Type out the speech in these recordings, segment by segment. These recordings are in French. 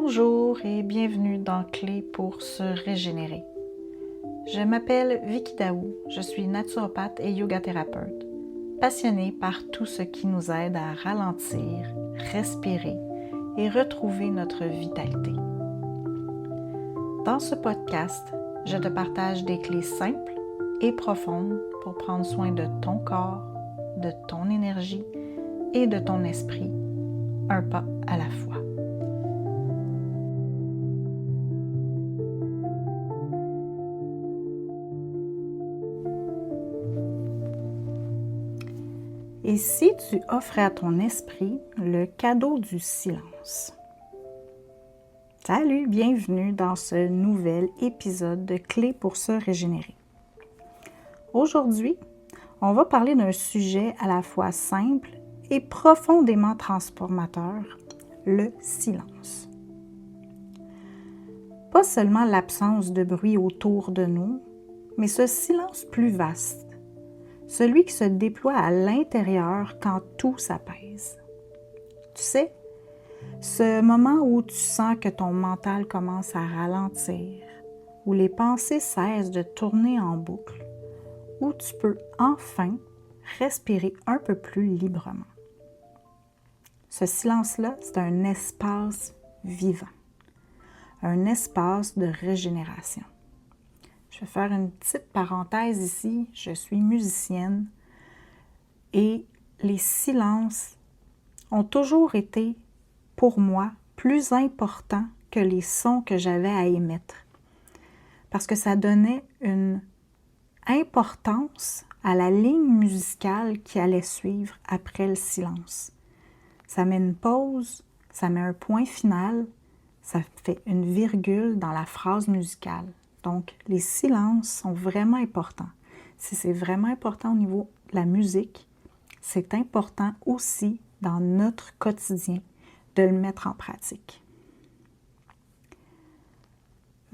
Bonjour et bienvenue dans Clés pour se régénérer. Je m'appelle Vicky Daou, je suis naturopathe et yoga thérapeute, passionnée par tout ce qui nous aide à ralentir, respirer et retrouver notre vitalité. Dans ce podcast, je te partage des clés simples et profondes pour prendre soin de ton corps, de ton énergie et de ton esprit, un pas à la fois. Et si tu offrais à ton esprit le cadeau du silence? Salut, bienvenue dans ce nouvel épisode de Clés pour se régénérer. Aujourd'hui, on va parler d'un sujet à la fois simple et profondément transformateur, le silence. Pas seulement l'absence de bruit autour de nous, mais ce silence plus vaste, celui qui se déploie à l'intérieur quand tout s'apaise. Tu sais, ce moment où tu sens que ton mental commence à ralentir, où les pensées cessent de tourner en boucle, où tu peux enfin respirer un peu plus librement. Ce silence-là, c'est un espace vivant, un espace de régénération. Je vais faire une petite parenthèse ici. Je suis musicienne et les silences ont toujours été, pour moi, plus importants que les sons que j'avais à émettre. Parce que ça donnait une importance à la ligne musicale qui allait suivre après le silence. Ça met une pause, ça met un point final, ça fait une virgule dans la phrase musicale. Donc, les silences sont vraiment importants. Si c'est vraiment important au niveau de la musique, c'est important aussi dans notre quotidien de le mettre en pratique.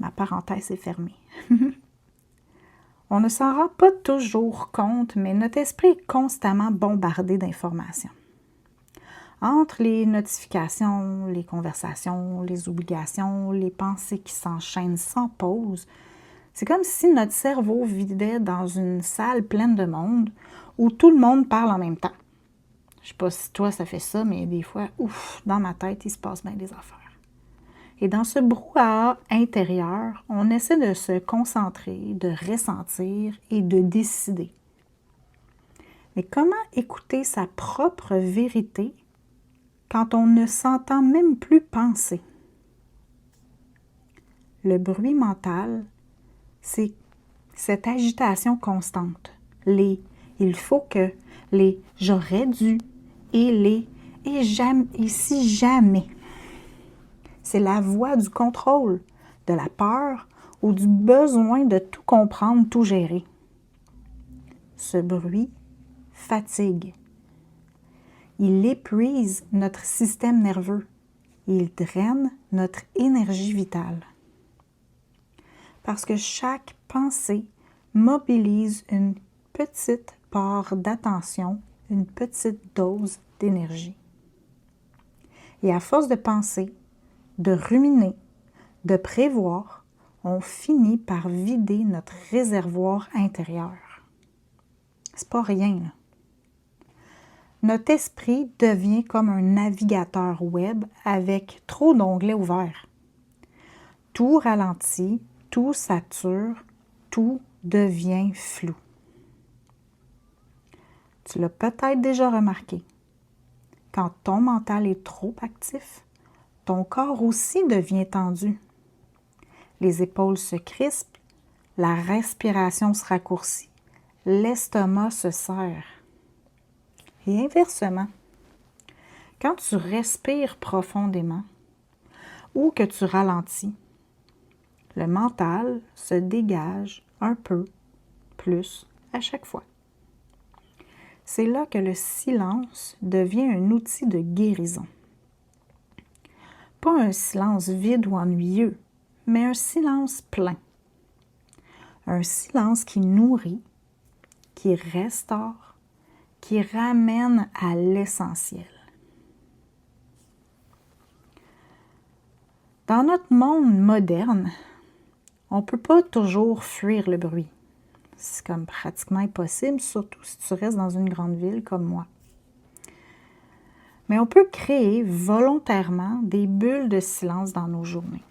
Ma parenthèse est fermée. On ne s'en rend pas toujours compte, mais notre esprit est constamment bombardé d'informations. Entre les notifications, les conversations, les obligations, les pensées qui s'enchaînent sans pause, c'est comme si notre cerveau vivait dans une salle pleine de monde où tout le monde parle en même temps. Je ne sais pas si toi ça fait ça, mais des fois, dans ma tête, il se passe bien des affaires. Et dans ce brouhaha intérieur, on essaie de se concentrer, de ressentir et de décider. Mais comment écouter sa propre vérité quand on ne s'entend même plus penser? Le bruit mental, c'est cette agitation constante. Les « il faut que », les « j'aurais dû » et les « et jamais, et si jamais ». C'est la voix du contrôle, de la peur ou du besoin de tout comprendre, tout gérer. Ce bruit fatigue. Il épuise notre système nerveux. Il draine notre énergie vitale. Parce que chaque pensée mobilise une petite part d'attention, une petite dose d'énergie. Et à force de penser, de ruminer, de prévoir, on finit par vider notre réservoir intérieur. C'est pas rien, là. Notre esprit devient comme un navigateur web avec trop d'onglets ouverts. Tout ralentit, tout sature, tout devient flou. Tu l'as peut-être déjà remarqué. Quand ton mental est trop actif, ton corps aussi devient tendu. Les épaules se crispent, la respiration se raccourcit, l'estomac se serre. Et inversement, quand tu respires profondément ou que tu ralentis, le mental se dégage un peu plus à chaque fois. C'est là que le silence devient un outil de guérison. Pas un silence vide ou ennuyeux, mais un silence plein. Un silence qui nourrit, qui restaure, qui ramène à l'essentiel. Dans notre monde moderne, on ne peut pas toujours fuir le bruit. C'est comme pratiquement impossible, surtout si tu restes dans une grande ville comme moi. Mais on peut créer volontairement des bulles de silence dans nos journées.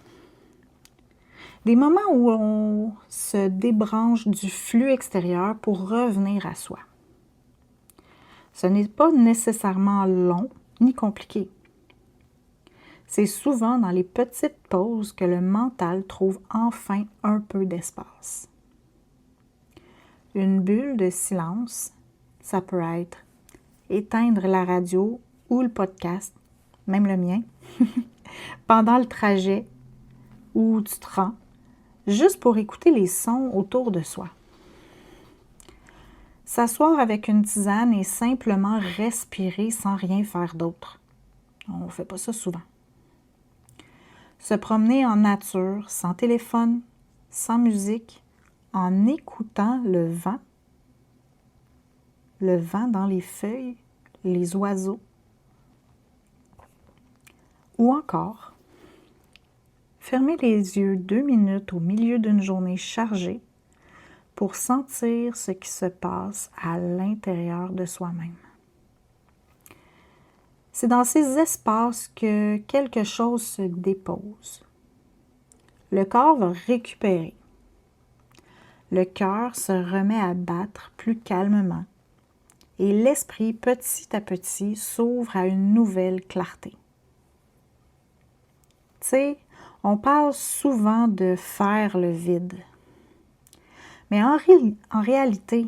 Des moments où on se débranche du flux extérieur pour revenir à soi. Ce n'est pas nécessairement long ni compliqué. C'est souvent dans les petites pauses que le mental trouve enfin un peu d'espace. Une bulle de silence, ça peut être éteindre la radio ou le podcast, même le mien, pendant le trajet où tu te rends, juste pour écouter les sons autour de soi. S'asseoir avec une tisane et simplement respirer sans rien faire d'autre. On ne fait pas ça souvent. Se promener en nature, sans téléphone, sans musique, en écoutant le vent dans les feuilles, les oiseaux. Ou encore, fermer les yeux 2 minutes au milieu d'une journée chargée pour sentir ce qui se passe à l'intérieur de soi-même. C'est dans ces espaces que quelque chose se dépose. Le corps va récupérer. Le cœur se remet à battre plus calmement et l'esprit, petit à petit, s'ouvre à une nouvelle clarté. Tu sais, on parle souvent de faire le vide. Mais en réalité,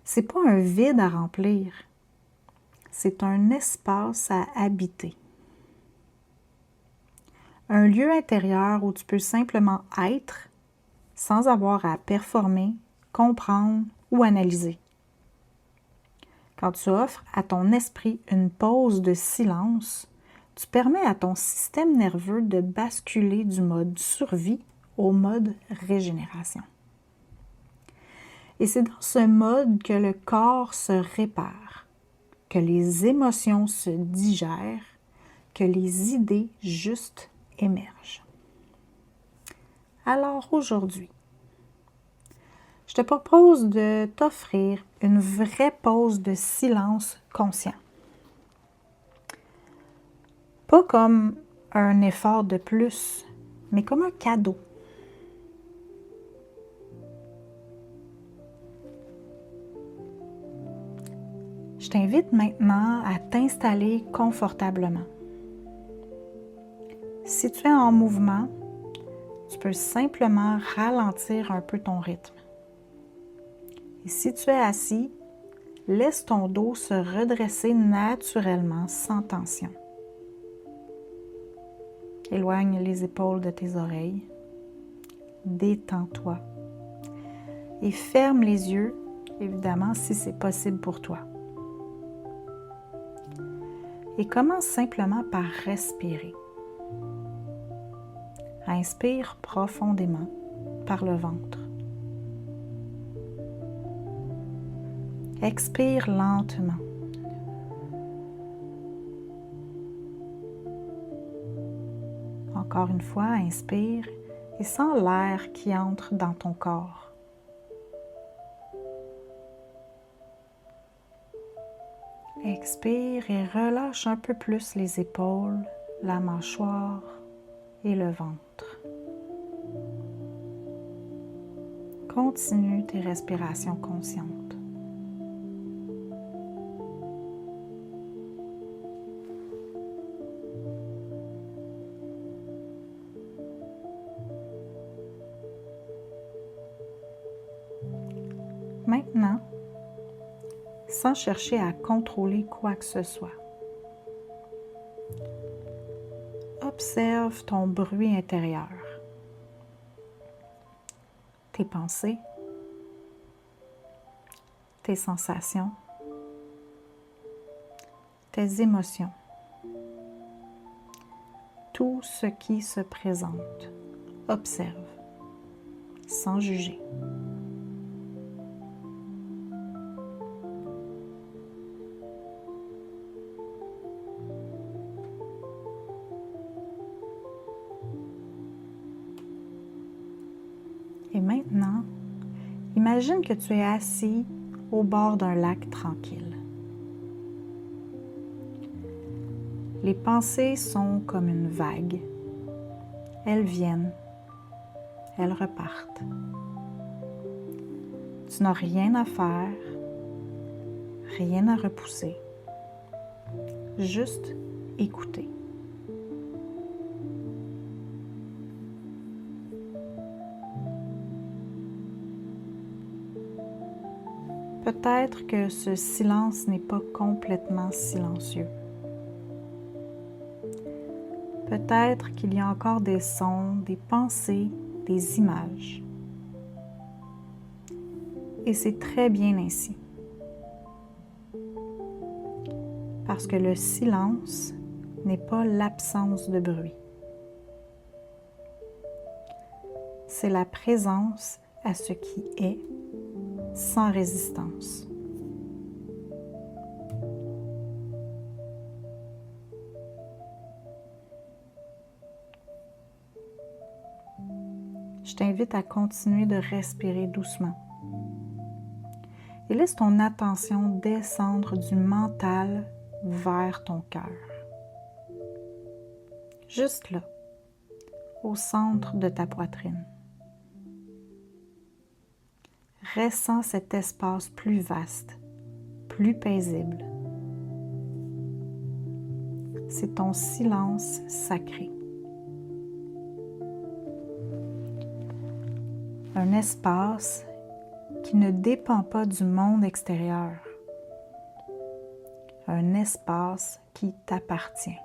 c'est pas un vide à remplir. C'est un espace à habiter. Un lieu intérieur où tu peux simplement être sans avoir à performer, comprendre ou analyser. Quand tu offres à ton esprit une pause de silence, tu permets à ton système nerveux de basculer du mode survie au mode régénération. Et c'est dans ce mode que le corps se répare, que les émotions se digèrent, que les idées justes émergent. Alors aujourd'hui, je te propose de t'offrir une vraie pause de silence conscient. Pas comme un effort de plus, mais comme un cadeau. Je t'invite maintenant à t'installer confortablement. Si tu es en mouvement, tu peux simplement ralentir un peu ton rythme. Et si tu es assis, laisse ton dos se redresser naturellement sans tension. Éloigne les épaules de tes oreilles. Détends-toi. Et ferme les yeux, évidemment, si c'est possible pour toi. Et commence simplement par respirer. Inspire profondément par le ventre. Expire lentement. Encore une fois, inspire et sens l'air qui entre dans ton corps. Expire et relâche un peu plus les épaules, la mâchoire et le ventre. Continue tes respirations conscientes. Maintenant, sans chercher à contrôler quoi que ce soit, observe ton bruit intérieur, tes pensées, tes sensations, tes émotions, tout ce qui se présente. Observe, sans juger. Et maintenant, imagine que tu es assis au bord d'un lac tranquille. Les pensées sont comme une vague. Elles viennent, elles repartent. Tu n'as rien à faire, rien à repousser, juste écouter. Peut-être que ce silence n'est pas complètement silencieux. Peut-être qu'il y a encore des sons, des pensées, des images. Et c'est très bien ainsi. Parce que le silence n'est pas l'absence de bruit. C'est la présence à ce qui est, sans résistance. Je t'invite à continuer de respirer doucement. Et laisse ton attention descendre du mental vers ton cœur. Juste là, au centre de ta poitrine. Ressens cet espace plus vaste, plus paisible. C'est ton silence sacré. Un espace qui ne dépend pas du monde extérieur. Un espace qui t'appartient.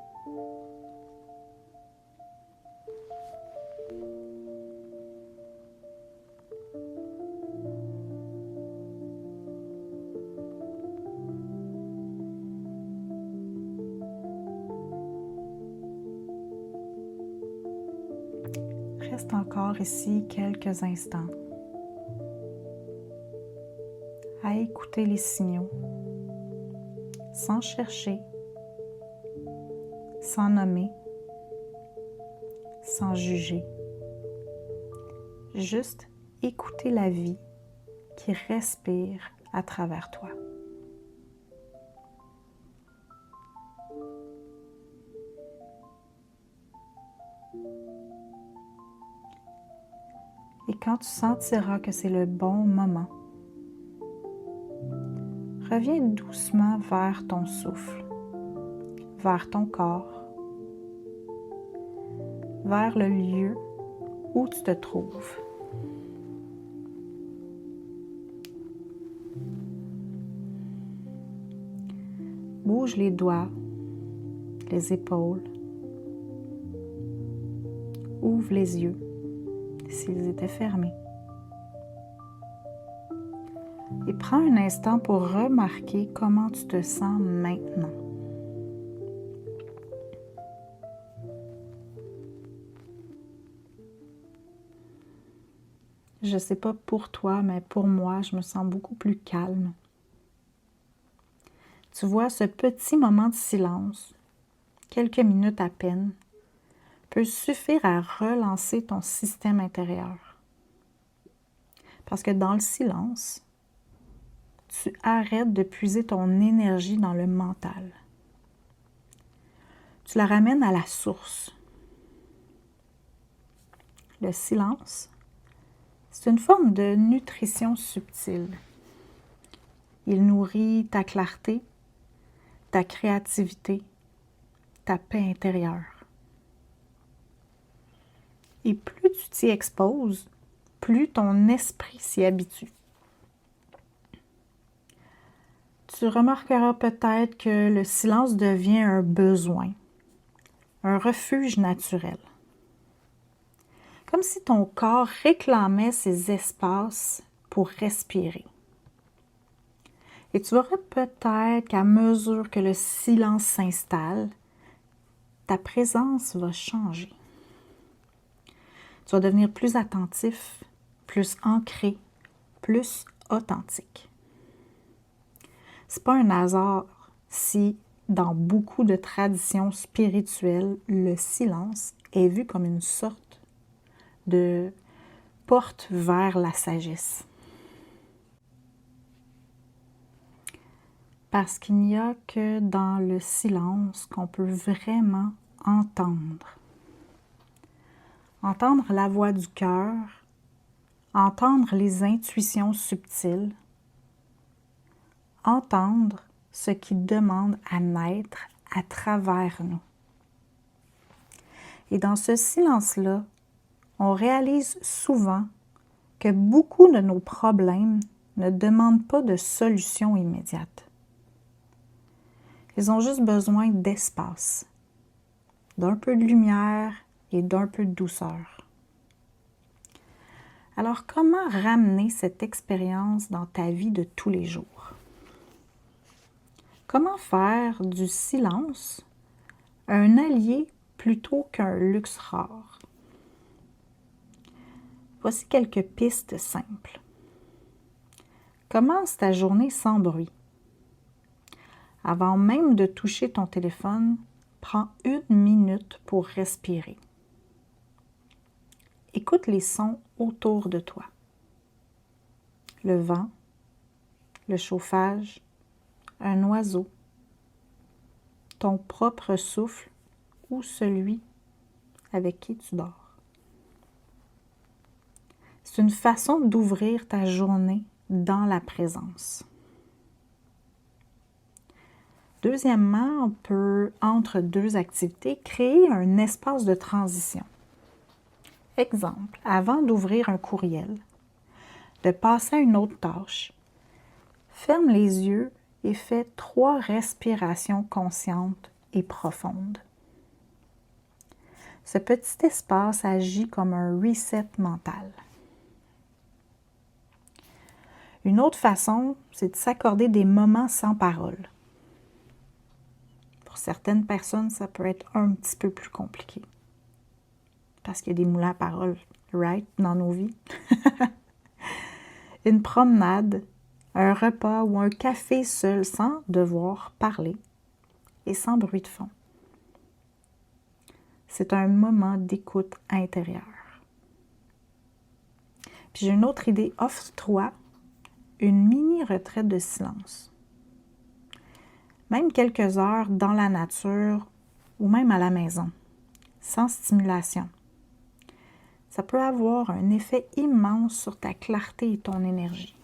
Reste encore ici quelques instants à écouter les signaux, sans chercher, sans nommer, sans juger. Juste écouter la vie qui respire à travers toi. Et quand tu sentiras que c'est le bon moment, reviens doucement vers ton souffle, vers ton corps, vers le lieu où tu te trouves. Bouge les doigts, les épaules, ouvre les yeux s'ils étaient fermés. Et prends un instant pour remarquer comment tu te sens maintenant. Je ne sais pas pour toi, mais pour moi, je me sens beaucoup plus calme. Tu vois, ce petit moment de silence, quelques minutes à peine, peut suffire à relancer ton système intérieur. Parce que dans le silence, tu arrêtes de puiser ton énergie dans le mental. Tu la ramènes à la source. Le silence, c'est une forme de nutrition subtile. Il nourrit ta clarté, ta créativité, ta paix intérieure. Et plus tu t'y exposes, plus ton esprit s'y habitue. Tu remarqueras peut-être que le silence devient un besoin, un refuge naturel. Comme si ton corps réclamait ces espaces pour respirer. Et tu verras peut-être qu'à mesure que le silence s'installe, ta présence va changer. Tu vas devenir plus attentif, plus ancré, plus authentique. C'est pas un hasard si, dans beaucoup de traditions spirituelles, le silence est vu comme une sorte de porte vers la sagesse. Parce qu'il n'y a que dans le silence qu'on peut vraiment entendre. Entendre la voix du cœur, entendre les intuitions subtiles, entendre ce qui demande à naître à travers nous. Et dans ce silence-là, on réalise souvent que beaucoup de nos problèmes ne demandent pas de solution immédiate. Ils ont juste besoin d'espace, d'un peu de lumière et d'un peu de douceur. Alors, comment ramener cette expérience dans ta vie de tous les jours? Comment faire du silence un allié plutôt qu'un luxe rare? Voici quelques pistes simples. Commence ta journée sans bruit. Avant même de toucher ton téléphone, prends 1 minute pour respirer. Écoute les sons autour de toi. Le vent, le chauffage, un oiseau, ton propre souffle ou celui avec qui tu dors. C'est une façon d'ouvrir ta journée dans la présence. Deuxièmement, on peut, entre deux activités, créer un espace de transition. Exemple, avant d'ouvrir un courriel, de passer à une autre tâche, ferme les yeux et fais 3 respirations conscientes et profondes. Ce petit espace agit comme un reset mental. Une autre façon, c'est de s'accorder des moments sans parole. Pour certaines personnes, ça peut être un petit peu plus compliqué. Parce qu'il y a des moulins à parole, right, dans nos vies. Une promenade, un repas ou un café seul sans devoir parler et sans bruit de fond. C'est un moment d'écoute intérieure. Puis j'ai une autre idée, offre-toi une mini-retraite de silence. Même quelques heures dans la nature ou même à la maison, sans stimulation. Ça peut avoir un effet immense sur ta clarté et ton énergie.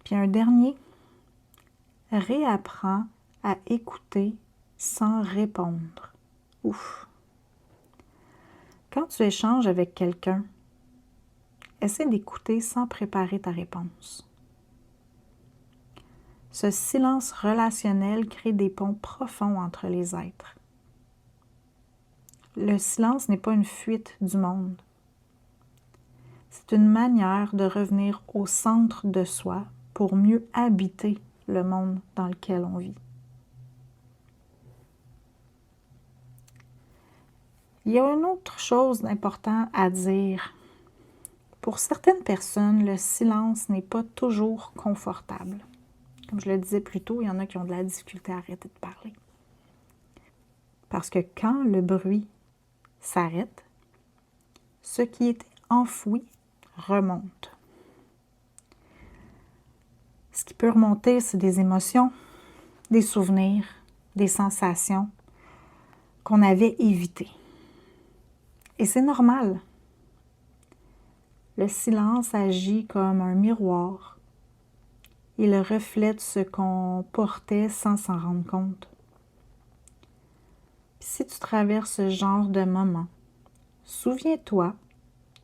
Puis un dernier, réapprends à écouter sans répondre. Ouf! Quand tu échanges avec quelqu'un, essaie d'écouter sans préparer ta réponse. Ce silence relationnel crée des ponts profonds entre les êtres. Le silence n'est pas une fuite du monde. C'est une manière de revenir au centre de soi pour mieux habiter le monde dans lequel on vit. Il y a une autre chose d'important à dire. Pour certaines personnes, le silence n'est pas toujours confortable. Comme je le disais plus tôt, il y en a qui ont de la difficulté à arrêter de parler. Parce que quand le bruit s'arrête, ce qui était enfoui remonte. Ce qui peut remonter, c'est des émotions, des souvenirs, des sensations qu'on avait évitées. Et c'est normal. Le silence agit comme un miroir. Il reflète ce qu'on portait sans s'en rendre compte. Puis si tu traverses ce genre de moment, souviens-toi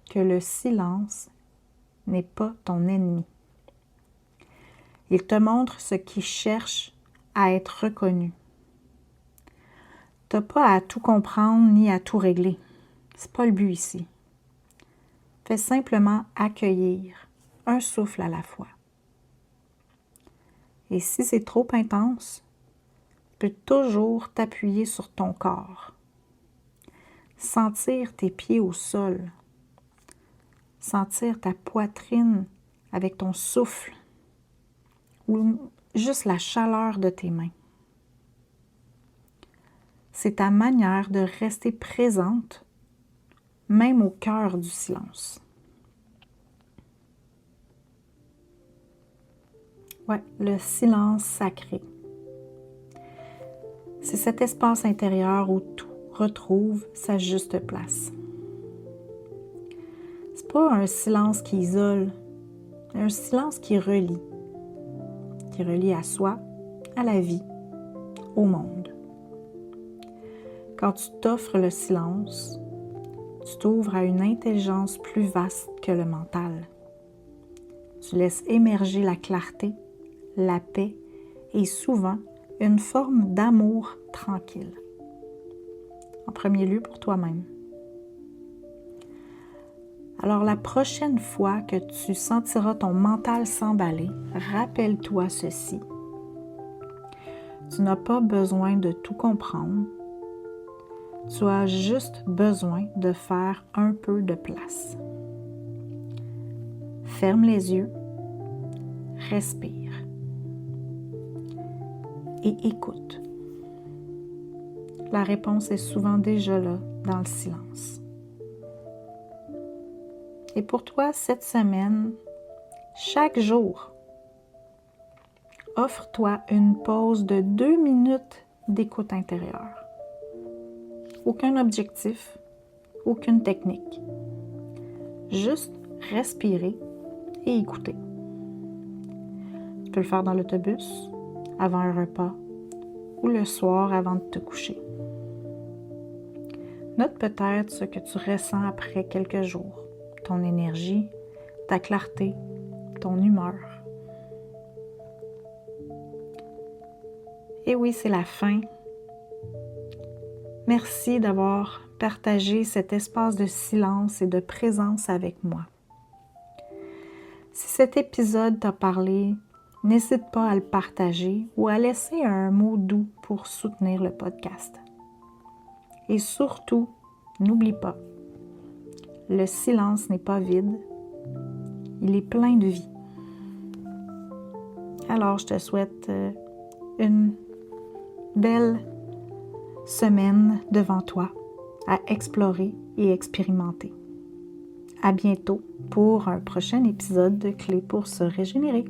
que le silence n'est pas ton ennemi. Il te montre ce qui cherche à être reconnu. Tu n'as pas à tout comprendre ni à tout régler. C'est pas le but ici. Fais simplement accueillir un souffle à la fois. Et si c'est trop intense, tu peux toujours t'appuyer sur ton corps. Sentir tes pieds au sol. Sentir ta poitrine avec ton souffle. Ou juste la chaleur de tes mains. C'est ta manière de rester présente même au cœur du silence. Ouais, le silence sacré. C'est cet espace intérieur où tout retrouve sa juste place. C'est pas un silence qui isole, un silence qui relie à soi, à la vie, au monde. Quand tu t'offres le silence, tu t'ouvres à une intelligence plus vaste que le mental. Tu laisses émerger la clarté, la paix et souvent une forme d'amour tranquille. En premier lieu pour toi-même. Alors la prochaine fois que tu sentiras ton mental s'emballer, rappelle-toi ceci. Tu n'as pas besoin de tout comprendre. Tu as juste besoin de faire un peu de place. Ferme les yeux, respire et écoute. La réponse est souvent déjà là dans le silence. Et pour toi, cette semaine, chaque jour, offre-toi une pause de 2 minutes d'écoute intérieure. Aucun objectif, aucune technique. Juste respirer et écouter. Tu peux le faire dans l'autobus, avant un repas ou le soir avant de te coucher. Note peut-être ce que tu ressens après quelques jours, ton énergie, ta clarté, ton humeur. Et oui, c'est la fin. Merci d'avoir partagé cet espace de silence et de présence avec moi. Si cet épisode t'a parlé, n'hésite pas à le partager ou à laisser un mot doux pour soutenir le podcast. Et surtout, n'oublie pas, le silence n'est pas vide, il est plein de vie. Alors, je te souhaite une belle semaine devant toi à explorer et expérimenter. À bientôt pour un prochain épisode de Clés pour se régénérer.